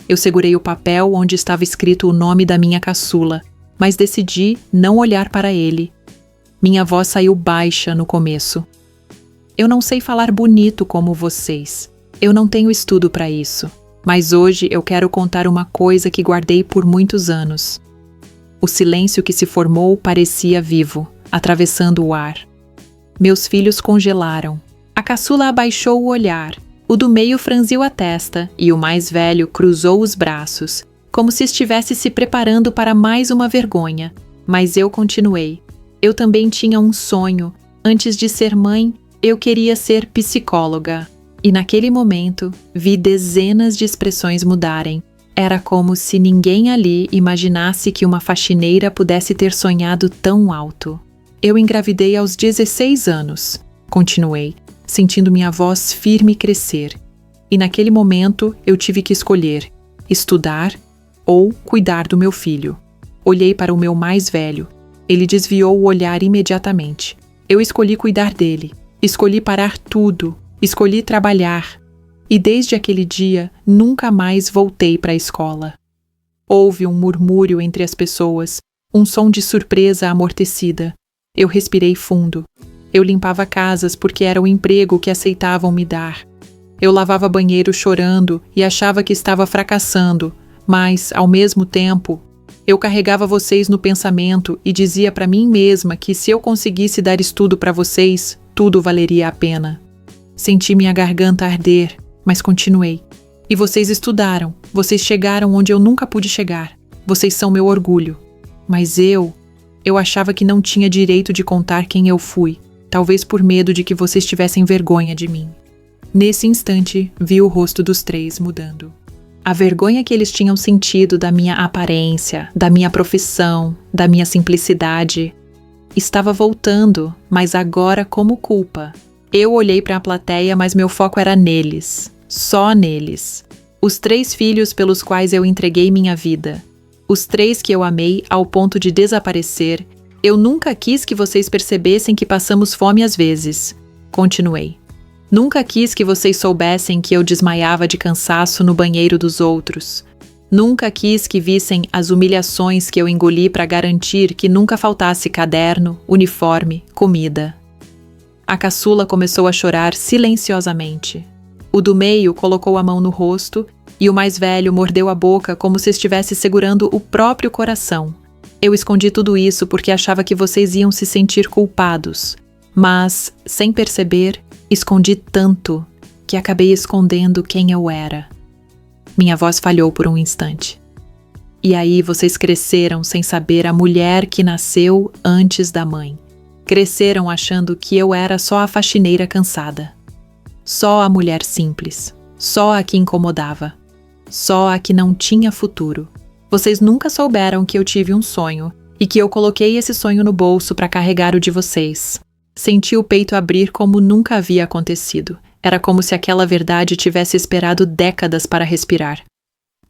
Eu segurei o papel onde estava escrito o nome da minha caçula, mas decidi não olhar para ele. Minha voz saiu baixa no começo. Eu não sei falar bonito como vocês. Eu não tenho estudo para isso. Mas hoje eu quero contar uma coisa que guardei por muitos anos. O silêncio que se formou parecia vivo, atravessando o ar. Meus filhos congelaram. A caçula abaixou o olhar, o do meio franziu a testa e o mais velho cruzou os braços, como se estivesse se preparando para mais uma vergonha. Mas eu continuei. Eu também tinha um sonho. Antes de ser mãe, eu queria ser psicóloga. E naquele momento, vi dezenas de expressões mudarem. Era como se ninguém ali imaginasse que uma faxineira pudesse ter sonhado tão alto. Eu engravidei aos 16 anos, continuei, sentindo minha voz firme crescer. E naquele momento eu tive que escolher, estudar ou cuidar do meu filho. Olhei para o meu mais velho. Ele desviou o olhar imediatamente. Eu escolhi cuidar dele. Escolhi parar tudo. Escolhi trabalhar. E desde aquele dia, nunca mais voltei para a escola. Houve um murmúrio entre as pessoas, um som de surpresa amortecida. Eu respirei fundo. Eu limpava casas porque era o emprego que aceitavam me dar. Eu lavava banheiro chorando e achava que estava fracassando, mas, ao mesmo tempo, eu carregava vocês no pensamento e dizia para mim mesma que se eu conseguisse dar estudo para vocês, tudo valeria a pena. Senti minha garganta arder, mas continuei. E vocês estudaram, vocês chegaram onde eu nunca pude chegar. Vocês são meu orgulho. Mas eu achava que não tinha direito de contar quem eu fui, talvez por medo de que vocês tivessem vergonha de mim. Nesse instante, vi o rosto dos três mudando. A vergonha que eles tinham sentido da minha aparência, da minha profissão, da minha simplicidade, estava voltando, mas agora como culpa. Eu olhei para a plateia, mas meu foco era neles, só neles. Os 3 filhos pelos quais eu entreguei minha vida. Os 3 que eu amei ao ponto de desaparecer. Eu nunca quis que vocês percebessem que passamos fome às vezes. Continuei. Nunca quis que vocês soubessem que eu desmaiava de cansaço no banheiro dos outros. Nunca quis que vissem as humilhações que eu engoli para garantir que nunca faltasse caderno, uniforme, comida. A caçula começou a chorar silenciosamente. O do meio colocou a mão no rosto e o mais velho mordeu a boca como se estivesse segurando o próprio coração. Eu escondi tudo isso porque achava que vocês iam se sentir culpados. Mas, sem perceber, escondi tanto que acabei escondendo quem eu era. Minha voz falhou por um instante. E aí vocês cresceram sem saber a mulher que nasceu antes da mãe. Cresceram achando que eu era só a faxineira cansada. Só a mulher simples. Só a que incomodava. Só a que não tinha futuro. Vocês nunca souberam que eu tive um sonho e que eu coloquei esse sonho no bolso para carregar o de vocês. Senti o peito abrir como nunca havia acontecido. Era como se aquela verdade tivesse esperado décadas para respirar.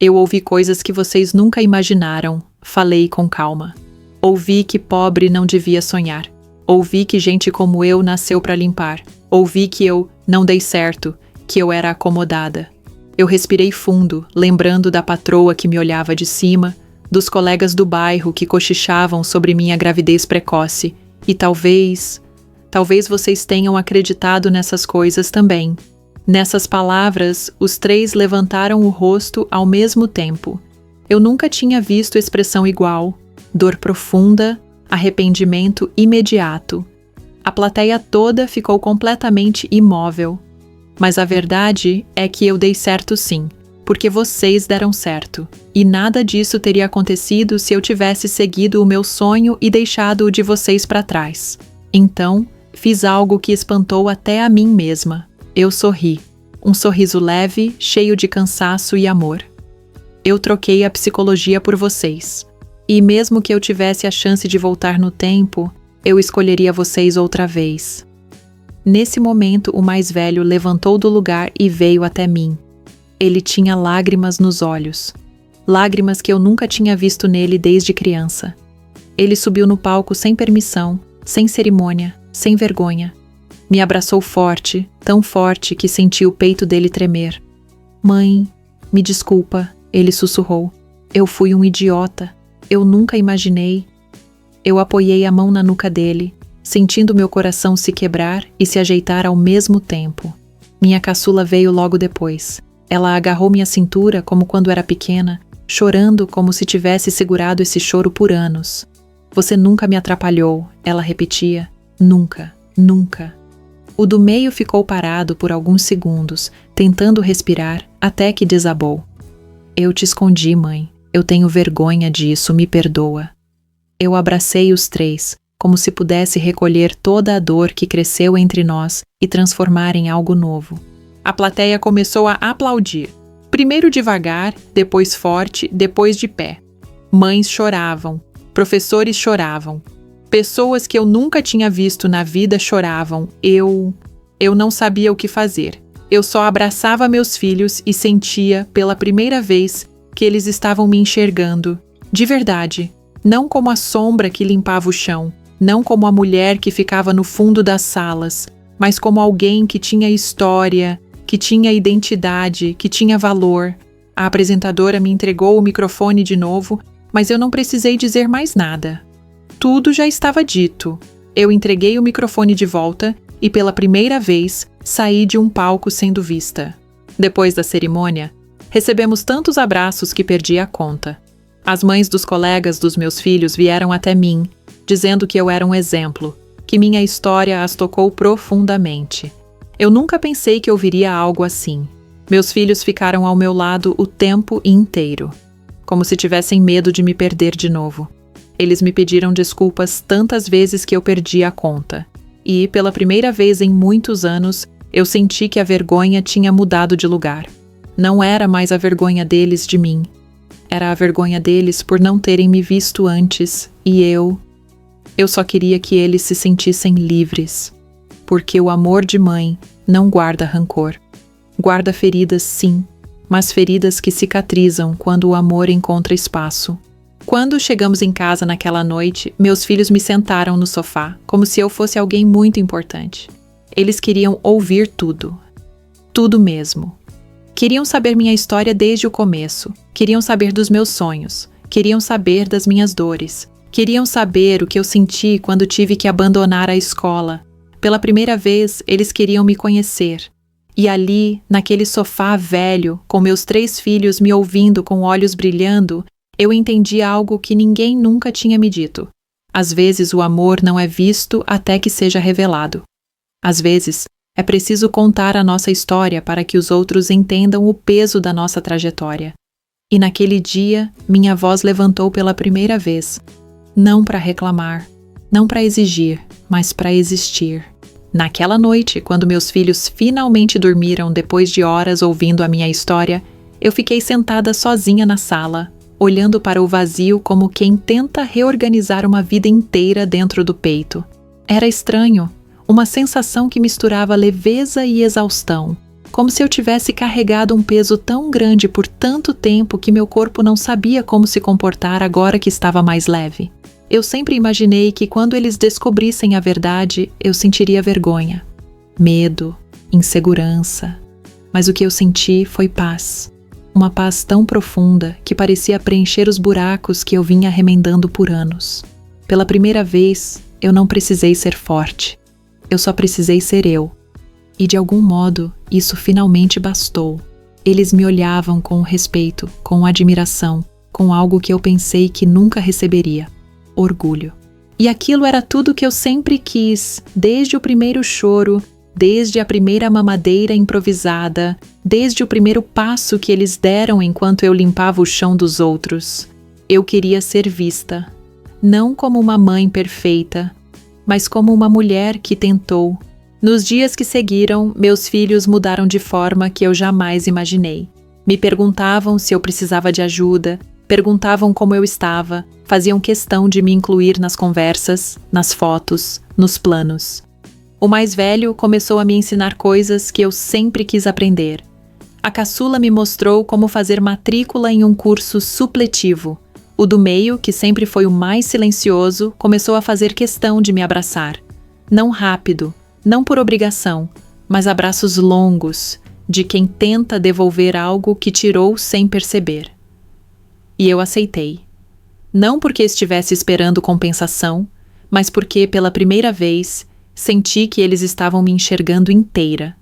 Eu ouvi coisas que vocês nunca imaginaram. Falei com calma. Ouvi que pobre não devia sonhar. Ouvi que gente como eu nasceu para limpar. Ouvi que eu não dei certo, que eu era acomodada. Eu respirei fundo, lembrando da patroa que me olhava de cima, dos colegas do bairro que cochichavam sobre minha gravidez precoce. E talvez vocês tenham acreditado nessas coisas também. Nessas palavras, os 3 levantaram o rosto ao mesmo tempo. Eu nunca tinha visto expressão igual. Dor profunda, arrependimento imediato. A plateia toda ficou completamente imóvel. Mas a verdade é que eu dei certo sim, porque vocês deram certo. E nada disso teria acontecido se eu tivesse seguido o meu sonho e deixado o de vocês para trás. Então, fiz algo que espantou até a mim mesma. Eu sorri. Um sorriso leve, cheio de cansaço e amor. Eu troquei a psicologia por vocês. E mesmo que eu tivesse a chance de voltar no tempo, eu escolheria vocês outra vez. Nesse momento, o mais velho levantou do lugar e veio até mim. Ele tinha lágrimas nos olhos. Lágrimas que eu nunca tinha visto nele desde criança. Ele subiu no palco sem permissão, sem cerimônia, sem vergonha. Me abraçou forte, tão forte que senti o peito dele tremer. Mãe, me desculpa, ele sussurrou. Eu fui um idiota. Eu nunca imaginei. Eu apoiei a mão na nuca dele, sentindo meu coração se quebrar e se ajeitar ao mesmo tempo. Minha caçula veio logo depois. Ela agarrou minha cintura como quando era pequena, chorando como se tivesse segurado esse choro por anos. Você nunca me atrapalhou, ela repetia. Nunca, nunca. O do meio ficou parado por alguns segundos, tentando respirar, até que desabou. Eu te escondi, mãe. Eu tenho vergonha disso, me perdoa. Eu abracei os três, como se pudesse recolher toda a dor que cresceu entre nós e transformar em algo novo. A plateia começou a aplaudir. Primeiro devagar, depois forte, depois de pé. Mães choravam, professores choravam. Pessoas que eu nunca tinha visto na vida choravam. Eu não sabia o que fazer. Eu só abraçava meus filhos e sentia, pela primeira vez, que eles estavam me enxergando. De verdade. Não como a sombra que limpava o chão, não como a mulher que ficava no fundo das salas, mas como alguém que tinha história, que tinha identidade, que tinha valor. A apresentadora me entregou o microfone de novo, mas eu não precisei dizer mais nada. Tudo já estava dito. Eu entreguei o microfone de volta e, pela primeira vez, saí de um palco sendo vista. Depois da cerimônia, recebemos tantos abraços que perdi a conta. As mães dos colegas dos meus filhos vieram até mim, dizendo que eu era um exemplo, que minha história as tocou profundamente. Eu nunca pensei que ouviria algo assim. Meus filhos ficaram ao meu lado o tempo inteiro, como se tivessem medo de me perder de novo. Eles me pediram desculpas tantas vezes que eu perdi a conta. E, pela primeira vez em muitos anos, eu senti que a vergonha tinha mudado de lugar. Não era mais a vergonha deles de mim. Era a vergonha deles por não terem me visto antes, e eu só queria que eles se sentissem livres. Porque o amor de mãe não guarda rancor. Guarda feridas, sim, mas feridas que cicatrizam quando o amor encontra espaço. Quando chegamos em casa naquela noite, meus filhos me sentaram no sofá, como se eu fosse alguém muito importante. Eles queriam ouvir tudo. Tudo mesmo. Queriam saber minha história desde o começo. Queriam saber dos meus sonhos. Queriam saber das minhas dores. Queriam saber o que eu senti quando tive que abandonar a escola. Pela primeira vez, eles queriam me conhecer. E ali, naquele sofá velho, com meus 3 filhos me ouvindo com olhos brilhando, eu entendi algo que ninguém nunca tinha me dito. Às vezes o amor não é visto até que seja revelado. Às vezes, é preciso contar a nossa história para que os outros entendam o peso da nossa trajetória. E naquele dia, minha voz levantou pela primeira vez. Não para reclamar, não para exigir, mas para existir. Naquela noite, quando meus filhos finalmente dormiram depois de horas ouvindo a minha história, eu fiquei sentada sozinha na sala, olhando para o vazio como quem tenta reorganizar uma vida inteira dentro do peito. Era estranho. Uma sensação que misturava leveza e exaustão, como se eu tivesse carregado um peso tão grande por tanto tempo que meu corpo não sabia como se comportar agora que estava mais leve. Eu sempre imaginei que quando eles descobrissem a verdade, eu sentiria vergonha, medo, insegurança. Mas o que eu senti foi paz. Uma paz tão profunda que parecia preencher os buracos que eu vinha remendando por anos. Pela primeira vez, eu não precisei ser forte. Eu só precisei ser eu. E de algum modo, isso finalmente bastou. Eles me olhavam com respeito, com admiração, com algo que eu pensei que nunca receberia: orgulho. E aquilo era tudo que eu sempre quis, desde o primeiro choro, desde a primeira mamadeira improvisada, desde o primeiro passo que eles deram enquanto eu limpava o chão dos outros. Eu queria ser vista, não como uma mãe perfeita, mas como uma mulher que tentou. Nos dias que seguiram, meus filhos mudaram de forma que eu jamais imaginei. Me perguntavam se eu precisava de ajuda, Perguntavam como eu estava, faziam questão de me incluir nas conversas, nas fotos, nos planos. O mais velho começou a me ensinar coisas que eu sempre quis aprender. A caçula me mostrou como fazer matrícula em um curso supletivo. O do meio, que sempre foi o mais silencioso, começou a fazer questão de me abraçar. Não rápido, não por obrigação, mas abraços longos, de quem tenta devolver algo que tirou sem perceber. E eu aceitei. Não porque estivesse esperando compensação, mas porque, pela primeira vez, senti que eles estavam me enxergando inteira.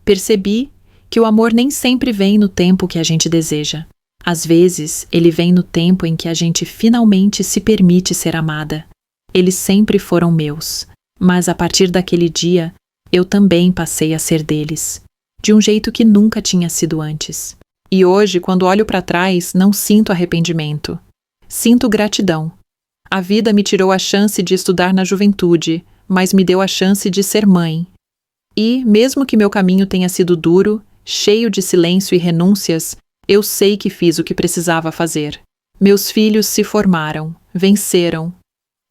Percebi que o amor nem sempre vem no tempo que a gente deseja. Às vezes, ele vem no tempo em que a gente finalmente se permite ser amada. Eles sempre foram meus, mas a partir daquele dia, eu também passei a ser deles, de um jeito que nunca tinha sido antes. E hoje, quando olho para trás, não sinto arrependimento. Sinto gratidão. A vida me tirou a chance de estudar na juventude, mas me deu a chance de ser mãe. E, mesmo que meu caminho tenha sido duro, cheio de silêncio e renúncias, eu sei que fiz o que precisava fazer. Meus filhos se formaram, venceram.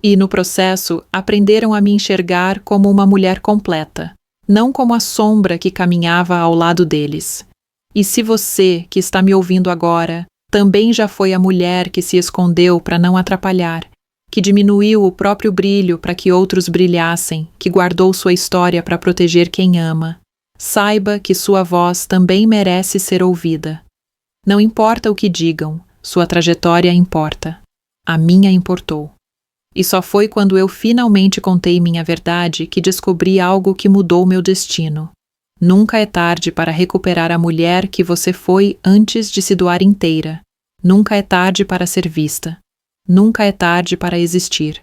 E, no processo, aprenderam a me enxergar como uma mulher completa, não como a sombra que caminhava ao lado deles. E se você, que está me ouvindo agora, também já foi a mulher que se escondeu para não atrapalhar, que diminuiu o próprio brilho para que outros brilhassem, que guardou sua história para proteger quem ama, saiba que sua voz também merece ser ouvida. Não importa o que digam, sua trajetória importa. A minha importou. E só foi quando eu finalmente contei minha verdade que descobri algo que mudou meu destino. Nunca é tarde para recuperar a mulher que você foi antes de se doar inteira. Nunca é tarde para ser vista. Nunca é tarde para existir.